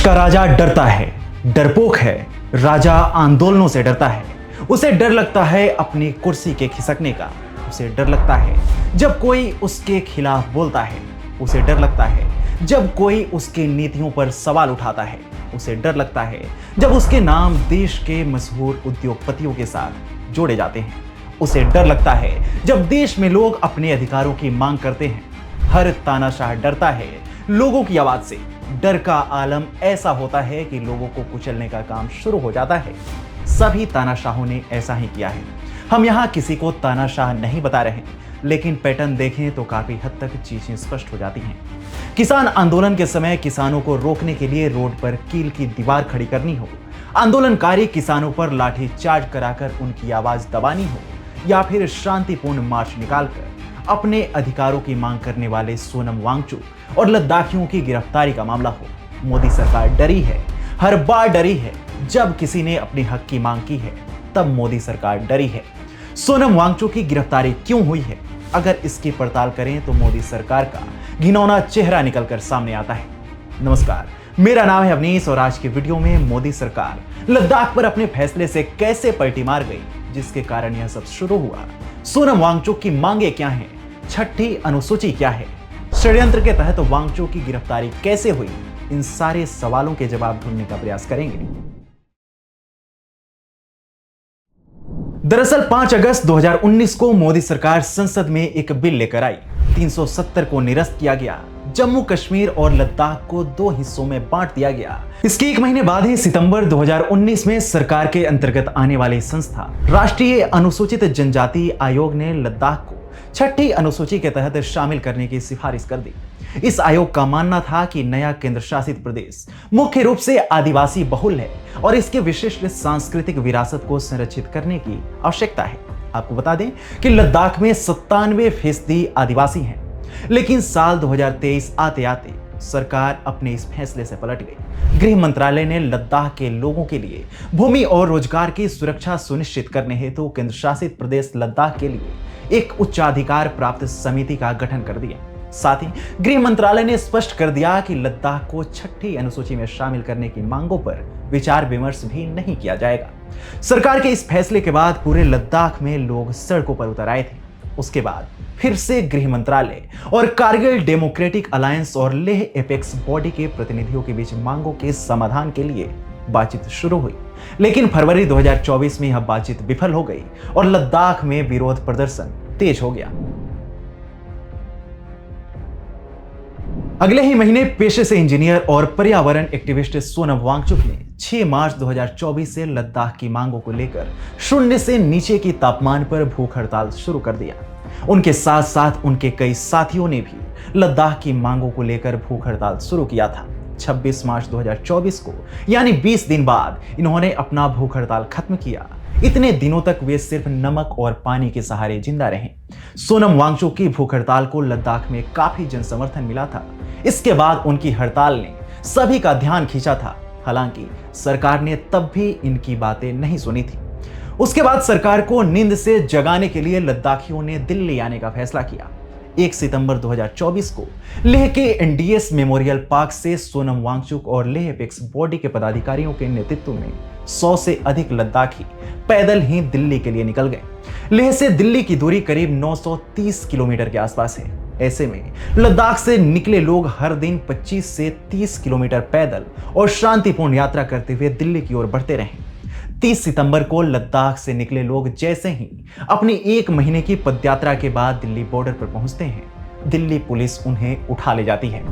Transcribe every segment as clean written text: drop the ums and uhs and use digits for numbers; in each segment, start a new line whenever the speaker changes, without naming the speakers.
का राजा डरता है, डरपोक है, राजा आंदोलनों से डरता है। उसे डर लगता है अपनी कुर्सी के खिसकने का। उसे डर लगता है जब कोई उसके खिलाफ बोलता है। उसे डर लगता है जब कोई उसकी नीतियों पर सवाल उठाता है। उसे डर लगता है जब उसके नाम देश के मशहूर उद्योगपतियों के साथ जोड़े जाते हैं। उसे डर लगता है जब देश में लोग अपने अधिकारों की मांग करते हैं। हर तानाशाह डरता है लोगों की आवाज से। डर का आलम ऐसा होता है कि लोगों को कुचलने का काम शुरू हो जाता है। सभी तानाशाहों ने ऐसा ही किया है। हम यहाँ किसी को तानाशाह नहीं बता रहे, लेकिन पैटर्न देखें तो काफी हद तक चीजें स्पष्ट हो जाती हैं। किसान आंदोलन के समय किसानों को रोकने के लिए रोड पर कील की दीवार खड़ी करनी हो, आंदोलनकारी किसानों पर लाठी चार्ज कराकर उनकी आवाज दबानी हो, या फिर शांतिपूर्ण मार्च निकालकर अपने अधिकारों की मांग करने वाले सोनम वांगचुक और लद्दाखियों की गिरफ्तारी का मामला हो, मोदी सरकार डरी है। हर बार डरी है। जब किसी ने अपने हक की मांग की है तब मोदी सरकार डरी है। सोनम वांगचुक की गिरफ्तारी क्यों हुई है? अगर इसकी पड़ताल करें तो मोदी सरकार का घिनौना चेहरा निकलकर सामने आता है। नमस्कार, मेरा नाम है अवनीश और आज की वीडियो में मोदी सरकार लद्दाख पर अपने फैसले से कैसे पलटी मार गई, जिसके कारण यह सब शुरू हुआ। सोनम वांगचुक की मांगे क्या हैं? छठी अनुसूची क्या है? षड्यंत्र के तहत वांगचुक की गिरफ्तारी कैसे हुई? इन सारे सवालों के जवाब ढूंढने का प्रयास करेंगे। दरअसल 5 अगस्त 2019 को मोदी सरकार संसद में एक बिल लेकर आई। 370 को निरस्त किया गया। जम्मू कश्मीर और लद्दाख को 2 हिस्सों में बांट दिया गया। इसके 1 महीने बाद ही सितंबर 2019 में सरकार के अंतर्गत आने वाली संस्था राष्ट्रीय अनुसूचित जनजाति आयोग ने लद्दाख को छठी अनुसूची के तहत शामिल करने की सिफारिश कर दी। इस आयोग का मानना था कि नया केंद्र शासित प्रदेश मुख्य रूप से आदिवासी बहुल है और इसके विशिष्ट सांस्कृतिक विरासत को संरक्षित करने की आवश्यकता है। आपको बता दें कि लद्दाख में 97% आदिवासी हैं, लेकिन साल 2023 आते आते सरकार अपने इस फैसले से पलट गई। गृह मंत्रालय ने लद्दाख के लोगों के लिए भूमि और रोजगार की सुरक्षा सुनिश्चित करने हेतु केंद्र शासित प्रदेश लद्दाख के लिए एक उच्चाधिकार प्राप्त समिति का गठन कर दिया। साथ ही गृह मंत्रालय ने स्पष्ट कर दिया कि लद्दाख को छठी अनुसूची में शामिल करने की मांगों पर विचार विमर्श भी नहीं किया जाएगा। सरकार के इस फैसले के बाद पूरे लद्दाख में लोग सड़कों पर उतर आए थे। उसके बाद फिर से गृह मंत्रालय और कारगिल डेमोक्रेटिक अलायंस और लेह एपेक्स बॉडी के प्रतिनिधियों के बीच मांगों के समाधान के लिए बातचीत शुरू हुई, लेकिन फरवरी 2024 में यह बातचीत विफल हो गई और लद्दाख में विरोध प्रदर्शन तेज हो गया। अगले ही महीने पेशे से इंजीनियर और पर्यावरण एक्टिविस्ट सोनम वांगचुक ने 6 मार्च 2024 से लद्दाख की मांगों को लेकर शून्य से नीचे की तापमान पर भूख हड़ताल शुरू कर दिया। उनके साथ साथ उनके कई साथियों ने भी लद्दाख की मांगों को लेकर भूख हड़ताल शुरू किया था। 26 मार्च 2024 को यानी 20 दिन बाद इन्होंने अपना भूख हड़ताल खत्म किया। इतने दिनों तक वे सिर्फ नमक और पानी के सहारे जिंदा रहे। सोनम वांगचुक की भूख हड़ताल को लद्दाख में काफी जन समर्थन मिला था। इसके बाद उनकी हड़ताल ने सभी का ध्यान खींचा था। हालांकि सरकार ने तब भी इनकी बातें नहीं सुनी थी। उसके बाद सरकार को नींद से जगाने के लिए लद्दाखियों ने दिल्ली आने का फैसला किया। 1 सितंबर 2024 को लेह के एनडीएस मेमोरियल पार्क से सोनम वांगचुक और लेह एपेक्स बॉडी के पदाधिकारियों के नेतृत्व में 100 से अधिक लद्दाखी पैदल ही दिल्ली के लिए निकल गए। लेह से दिल्ली की दूरी करीब 930 किलोमीटर के आसपास है। ऐसे में लद्दाख से निकले लोग हर दिन 25 से 30 किलोमीटर पैदल और शांतिपूर्ण यात्रा करते हुए दिल्ली की ओर बढ़ते रहे। 30 सितंबर को लद्दाख से निकले लोग जैसे ही अपनी 1 महीने की पदयात्रा के बाद दिल्ली बॉर्डर पर पहुंचते हैं, दिल्ली पुलिस उन्हें उठा ले जाती है।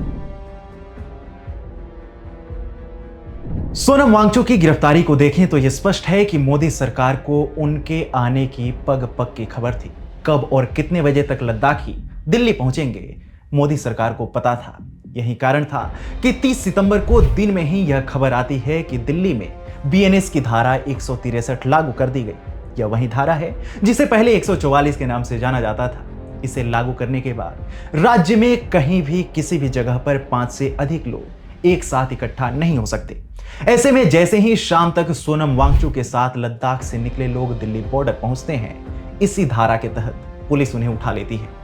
सोनम वांगचुक की गिरफ्तारी को देखें तो यह स्पष्ट है कि मोदी सरकार को उनके आने की पग पग की खबर थी। कब और कितने बजे तक लद्दाखी दिल्ली पहुंचेंगे, मोदी सरकार को पता था। यही कारण था कि 30 सितंबर को दिन में ही यह खबर आती है कि दिल्ली में बीएनएस की धारा 163 लागू कर दी गई। यह वही धारा है जिसे पहले 144 के नाम से जाना जाता था। इसे लागू करने के बाद राज्य में कहीं भी किसी भी जगह पर 5 से अधिक लोग एक साथ इकट्ठा नहीं हो सकते। ऐसे में जैसे ही शाम तक सोनम वांगचुक के साथ लद्दाख से निकले लोग दिल्ली बॉर्डर पहुंचते हैं, इसी धारा के तहत पुलिस उन्हें उठा लेती है।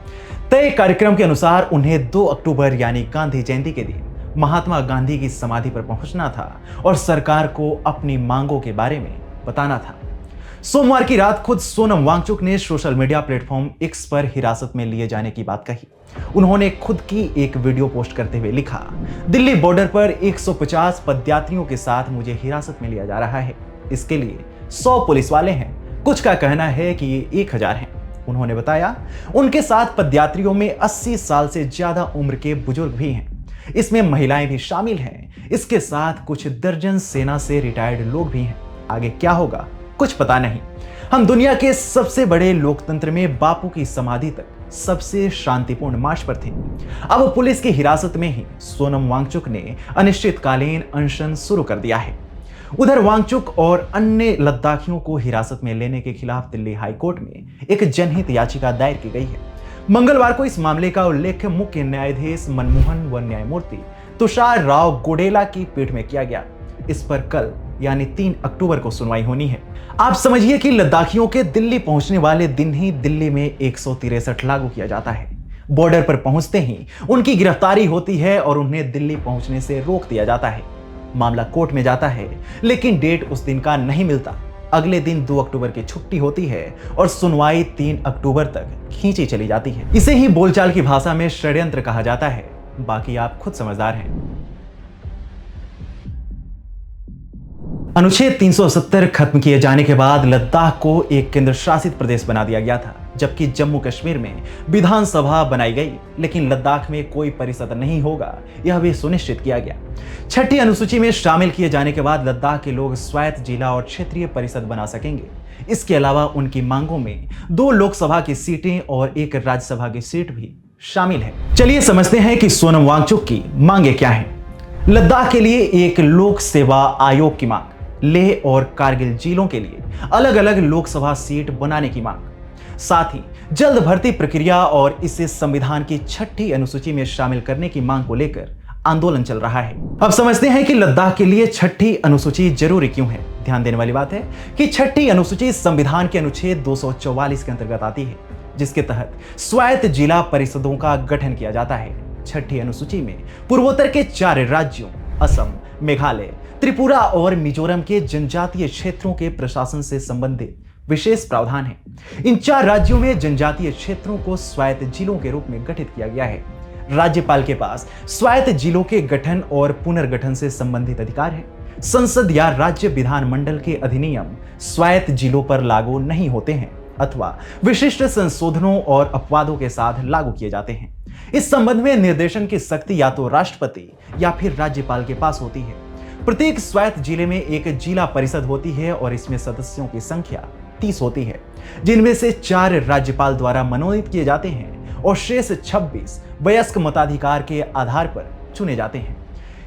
तय कार्यक्रम के अनुसार उन्हें 2 अक्टूबर यानी गांधी जयंती के दिन महात्मा गांधी की समाधि पर पहुंचना था और सरकार को अपनी मांगों के बारे में बताना था। सोमवार की रात खुद सोनम वांगचुक ने सोशल मीडिया प्लेटफॉर्म एक्स पर हिरासत में लिए जाने की बात कही। उन्होंने खुद की एक वीडियो पोस्ट करते हुए लिखा, दिल्ली बॉर्डर पर 150 पदयात्रियों के साथ मुझे हिरासत में लिया जा रहा है। इसके लिए 100 पुलिस वाले हैं, कुछ का कहना है कि ये 1000 हैं। उन्होंने बताया उनके साथ पदयात्रियों में 80 साल से ज्यादा उम्र के बुजुर्ग भी हैं, इसमें महिलाएं भी शामिल हैं। इसके साथ कुछ दर्जन सेना से रिटायर्ड लोग भी हैं। आगे क्या होगा कुछ पता नहीं। हम दुनिया के सबसे बड़े लोकतंत्र में बापू की समाधि तक सबसे शांतिपूर्ण मार्च पर थे। अब पुलिस की हिरासत में ही सोनम वांगचुक ने अनिश्चितकालीन अनशन शुरू कर दिया है। उधर वांगचुक और अन्य लद्दाखियों को हिरासत में लेने के खिलाफ दिल्ली हाई कोर्ट में एक जनहित याचिका दायर की गई है। मंगलवार को इस मामले का उल्लेख मुख्य न्यायाधीश मनमोहन व न्यायमूर्ति तुषार राव गोडेला की पीठ में किया गया। इस पर कल यानी 3 अक्टूबर को सुनवाई होनी है। आप समझिए कि लद्दाखियों के दिल्ली पहुंचने वाले दिन ही दिल्ली में 163 लागू किया जाता है। बॉर्डर पर पहुंचते ही उनकी गिरफ्तारी होती है और उन्हें दिल्ली पहुंचने से रोक दिया जाता है। मामला कोर्ट में जाता है, लेकिन डेट उस दिन का नहीं मिलता। अगले दिन 2 अक्टूबर की छुट्टी होती है और सुनवाई 3 अक्टूबर तक खींची चली जाती है। इसे ही बोलचाल की भाषा में षड्यंत्र कहा जाता है। बाकी आप खुद समझदार हैं। अनुच्छेद 370 खत्म किए जाने के बाद लद्दाख को एक केंद्र शासित प्रदेश बना दिया गया था, जबकि जम्मू कश्मीर में विधानसभा बनाई गई, लेकिन लद्दाख में कोई परिषद नहीं होगा, यह भी सुनिश्चित किया गया। 6ठी अनुसूची में शामिल किए जाने के बाद लद्दाख के लोग स्वायत्त जिला और क्षेत्रीय परिषद बना सकेंगे। इसके अलावा उनकी मांगों में 2 लोकसभा की सीटें और 1 राज्यसभा की सीट भी शामिल है। चलिए समझते हैं कि सोनम वांगचुक की मांगे क्या हैं। लद्दाख के लिए एक लोक सेवा आयोग की मांग, लेह और कारगिल जिलों के लिए अलग अलग लोकसभा सीट बनाने की मांग, साथ ही जल्द भर्ती प्रक्रिया और इसे संविधान की 6ठी अनुसूची में शामिल करने की मांग को लेकर आंदोलन चल रहा है। अब समझते हैं कि लद्दाख के लिए 6ठी अनुसूची जरूरी क्यों है। ध्यान देने वाली बात है कि 6ठी अनुसूची संविधान के अनुच्छेद 244 के अंतर्गत आती है, जिसके तहत स्वायत्त जिला परिषदों का गठन किया जाता है। 6ठी अनुसूची में पूर्वोत्तर के 4 राज्यों असम, मेघालय, त्रिपुरा और मिजोरम के जनजातीय क्षेत्रों के प्रशासन से संबंधित विशेष प्रावधान है। इन 4 राज्यों में जनजातीय क्षेत्रों को स्वायत्त जिलों के रूप में गठित किया गया है। राज्यपाल के पास स्वायत्त जिलों के गठन और पुनर्गठन से संबंधित अधिकार है। संसद या राज्य विधानमंडल के अधिनियम स्वायत्त जिलों पर लागू नहीं होते हैं अथवा विशिष्ट संशोधनों और अपवादों के साथ लागू किए जाते हैं। इस संबंध में निर्देशन की शक्ति या तो राष्ट्रपति या फिर राज्यपाल के पास होती है। प्रत्येक स्वायत्त जिले में एक जिला परिषद होती है और इसमें सदस्यों की संख्या 30 होती है, जिनमें से 4 राज्यपाल द्वारा मनोनीत किए जाते हैं और शेष 26 वयस्क मताधिकार के आधार पर चुने जाते हैं।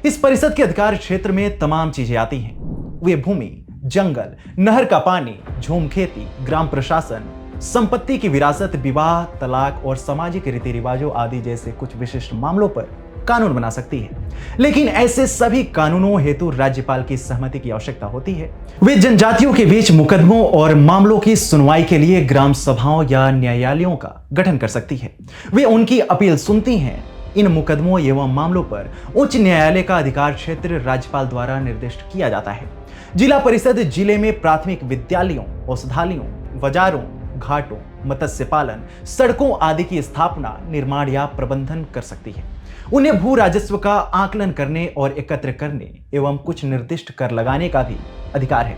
इस परिषद के अधिकार क्षेत्र में तमाम चीजें आती हैं। वे भूमि, जंगल, नहर का पानी, झूम खेती, ग्राम प्रशासन, संपत्ति की विरासत, विवाह, तलाक और सामाजिक रीति रिवाजों आदि जैसे कुछ विशिष्ट मामलों पर कानून बना सकती है। लेकिन ऐसे सभी कानूनों हेतु राज्यपाल की सहमति की आवश्यकता होती है। वे जनजातियों के बीच मुकदमों और मामलों की सुनवाई के लिए ग्राम सभाओं या न्यायालयों का गठन कर सकती है। वे उनकी अपील सुनती हैं। इन मुकदमों एवं मामलों पर उच्च न्यायालय का अधिकार क्षेत्र राज्यपाल द्वारा निर्दिष्ट किया जाता है। जिला परिषद जिले में प्राथमिक विद्यालयों, औषधालयों, बाजारों, घाटों, मत्स्य पालन, सड़कों आदि की स्थापना, निर्माण या प्रबंधन कर सकती है। उन्हें भू राजस्व का आकलन करने और एकत्र करने एवं कुछ निर्दिष्ट कर लगाने का भी अधिकार है।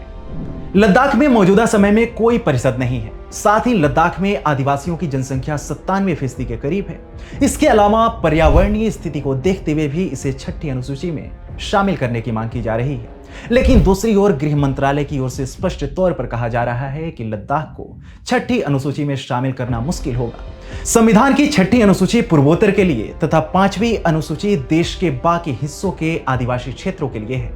लद्दाख में मौजूदा समय में कोई परिषद नहीं है। साथ ही लद्दाख में आदिवासियों की जनसंख्या 97% के करीब है। इसके अलावा पर्यावरणीय स्थिति को देखते हुए भी इसे 6ठी अनुसूची में शामिल करने की मांग की जा रही है। लेकिन दूसरी ओर गृह मंत्रालय की ओर से स्पष्ट तौर पर कहा जा रहा है कि लद्दाख को 6ठी अनुसूची में शामिल करना मुश्किल होगा। संविधान की 6ठी अनुसूची पूर्वोत्तर के लिए तथा 5वीं अनुसूची देश के बाकी हिस्सों के आदिवासी क्षेत्रों के लिए है।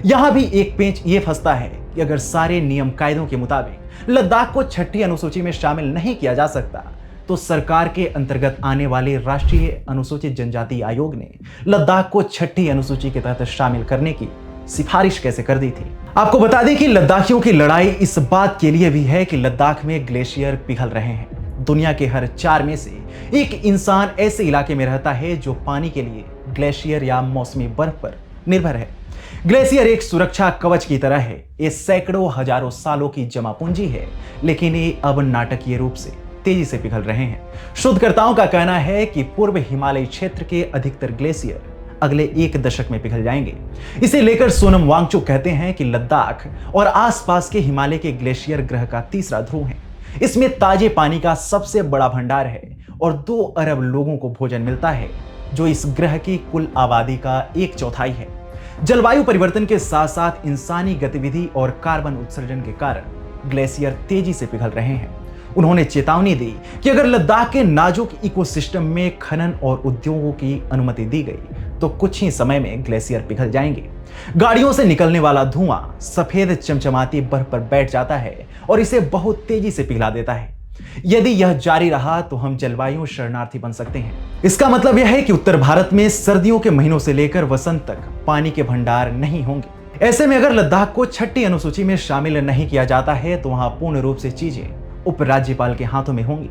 यहां भी एक पेंच ये फंसता है कि अगर सारे नियम कायदों के मुताबिक लद्दाख को 6ठी अनुसूची में शामिल नहीं किया जा सकता, तो सरकार के अंतर्गत आने वाले राष्ट्रीय अनुसूचित जनजाति आयोग ने लद्दाख को 6ठी अनुसूची के तहत शामिल करने की सिफारिश कैसे कर दी थी। आपको बता दें कि लद्दाखियों की लड़ाई इस बात के लिए भी है कि लद्दाख में ग्लेशियर पिघल रहे हैं। दुनिया के हर 4 में से एक इंसान ऐसे इलाके में रहता है जो पानी के लिए ग्लेशियर या मौसमी बर्फ पर निर्भर है। ग्लेशियर एक सुरक्षा कवच की तरह है। ये सैकड़ों हजारों सालों की जमा पूंजी है, लेकिन ये अब नाटकीय रूप से तेजी से पिघल रहे हैं। शोधकर्ताओं का कहना है कि पूर्व हिमालयी क्षेत्र के अधिकतर ग्लेशियर अगले 1 दशक में पिघल जाएंगे। इसे लेकर सोनम वांगचुक कहते हैं कि लद्दाख और आसपास के हिमालय के ग्लेशियर ग्रह का तीसरा ध्रुव है। इसमें ताजे पानी का सबसे बड़ा भंडार है और 2 अरब लोगों को भोजन मिलता है, जो इस ग्रह की कुल आबादी का 1/4 है। जलवायु परिवर्तन के साथ साथ इंसानी गतिविधि और कार्बन उत्सर्जन के कारण ग्लेशियर तेजी से पिघल रहे हैं। उन्होंने चेतावनी दी कि अगर लद्दाख के नाजुक इकोसिस्टम में खनन और उद्योगों की अनुमति दी गई तो कुछ ही समय में ग्लेशियर पिघल जाएंगे। गाड़ियों से निकलने वाला धुआं सफेद चमचमाती बर्फ पर बैठ जाता है और इसे बहुत तेजी से पिघला देता है। यदि यह जारी रहा तो हम जलवायु शरणार्थी बन सकते हैं। इसका मतलब यह है कि उत्तर भारत में सर्दियों के महीनों से लेकर वसंत तक पानी के भंडार नहीं होंगे। ऐसे में अगर लद्दाख को 6ठी अनुसूची में शामिल नहीं किया जाता है तो वहां पूर्ण रूप से चीजें उपराज्यपाल के हाथों में होंगी।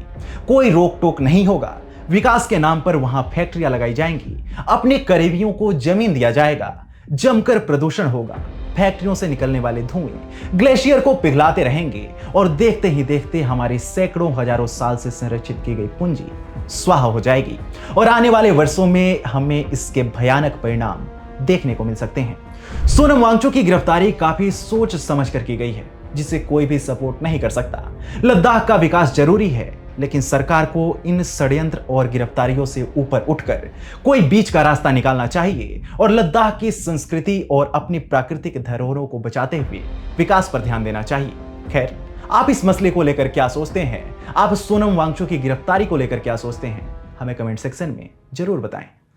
कोई रोक टोक नहीं होगा। विकास के नाम पर वहां फैक्ट्रियां लगाई जाएंगी। अपने करीबियों को जमीन दिया जाएगा। जमकर प्रदूषण होगा। फैक्ट्रियों से निकलने वाले धुएं ग्लेशियर को पिघलाते रहेंगे और देखते ही देखते हमारी सैकड़ों हजारों साल से संरक्षित की गई पूंजी स्वाहा हो जाएगी और आने वाले वर्षों में हमें इसके भयानक परिणाम देखने को मिल सकते हैं। सोनम वांगचुक की गिरफ्तारी काफी सोच समझ कर की गई है, जिसे कोई भी सपोर्ट नहीं कर सकता। लद्दाख का विकास जरूरी है, लेकिन सरकार को इन षड्यंत्र और गिरफ्तारियों से ऊपर उठकर कोई बीच का रास्ता निकालना चाहिए और लद्दाख की संस्कृति और अपनी प्राकृतिक धरोहरों को बचाते हुए विकास पर ध्यान देना चाहिए। खैर, आप इस मसले को लेकर क्या सोचते हैं? आप सोनम वांगचुक की गिरफ्तारी को लेकर क्या सोचते हैं? हमें कमेंट सेक्शन में जरूर बताएं।